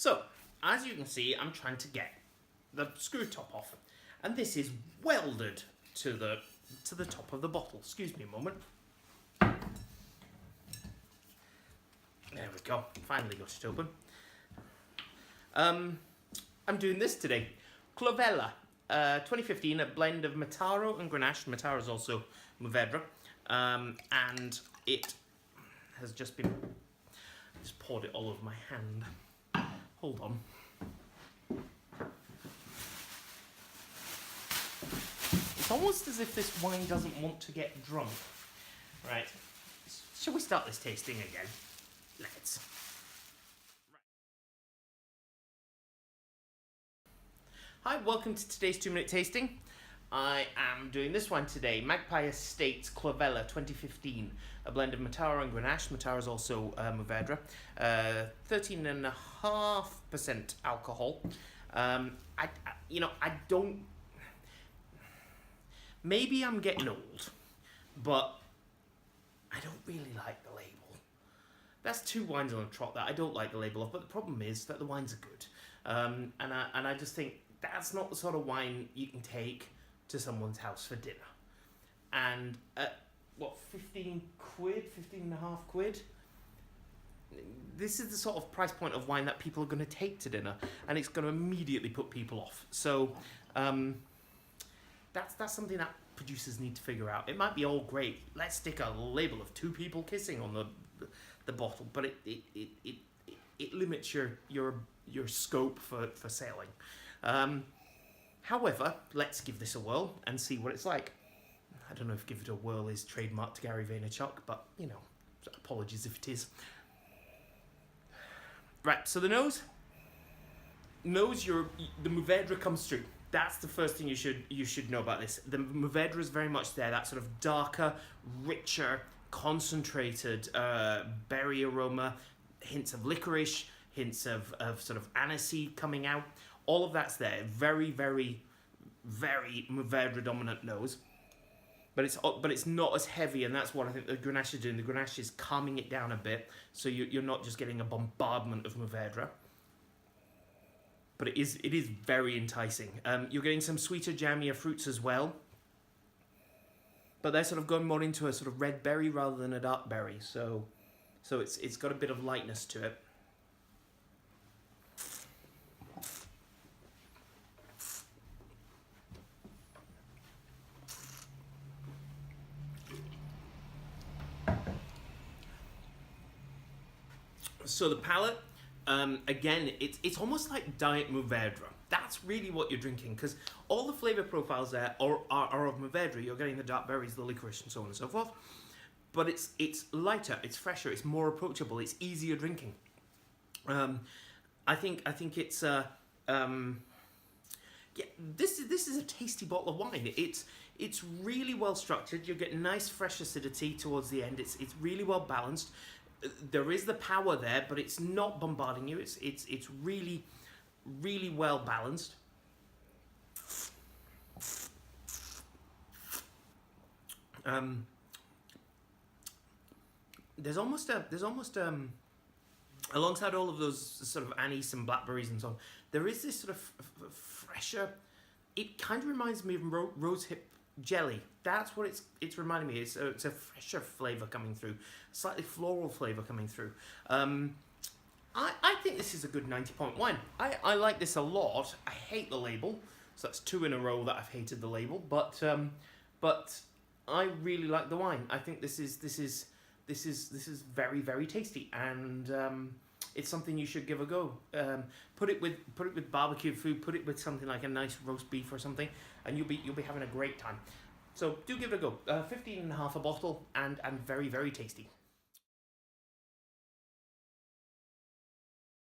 So, as you can see, I'm trying to get the screw top off, and this is welded to the top of the bottle. Excuse me a moment. There we go. Finally got it open. I'm doing this today. Clovella, 2015, a blend of Mataro and Grenache. Mataro is also Mourvedre, and it has just poured it all over my hand. Hold on. It's almost as if this wine doesn't want to get drunk. Right. Shall we start this tasting again? Let's. Hi, welcome to today's 2-minute tasting. I am doing this one today, Magpie Estates Clovella 2015, a blend of Mataro and Grenache. Mataro is also Mourvedre, 13.5% alcohol. I don't. Maybe I'm getting old, but I don't really like the label. That's 2 wines on a trot that I don't like the label of, but the problem is that the wines are good, and I just think that's not the sort of wine you can take to someone's house for dinner. And at, 15 quid, 15.5 quid? This is the sort of price point of wine that people are going to take to dinner, and it's going to immediately put people off. So that's something that producers need to figure out. It might be all great. Let's stick a label of 2 people kissing on the bottle, but it limits your scope for selling. However, let's give this a whirl and see what it's like. I don't know if give it a whirl is trademarked to Gary Vaynerchuk, but, you know, apologies if it is. Right, so the nose, the Mourvedre comes through. That's the first thing you should know about this. The Mourvedre is very much there, that sort of darker, richer, concentrated berry aroma, hints of licorice, hints of sort of aniseed coming out. All of that's there. Very, very, very Mourvedre dominant nose. But it's not as heavy, and that's what I think the Grenache is doing. The Grenache is calming it down a bit, so you're not just getting a bombardment of Mourvedre. But it is very enticing. You're getting some sweeter, jammier fruits as well. But they're sort of going more into a sort of red berry rather than a dark berry. So it's got a bit of lightness to it. So the palate, again, it's almost like Diet Mourvedre. That's really what you're drinking, because all the flavour profiles there are of Mourvedre. You're getting the dark berries, the licorice, and so on and so forth. But it's lighter, it's fresher, it's more approachable, it's easier drinking. I think it's this is a tasty bottle of wine. It's really well structured. You get nice fresh acidity towards the end. It's really well balanced. There is the power there, but it's not bombarding you. It's really, really well balanced. There's almost alongside all of those sort of anise and blackberries and so on, there is this sort of fresher. It kind of reminds me of rosehip jelly. That's what it's reminding me. It's a fresher flavour coming through, slightly floral flavour coming through. I think this is a good 90-point wine. I like this a lot. I hate the label, so that's 2 in a row that I've hated the label. But I really like the wine. I think this is very, very tasty, and it's something you should give a go. Put it with barbecue food. Put it with something like a nice roast beef or something, and you'll be having a great time. So do give it a go. 15.5 a bottle, and very, very tasty.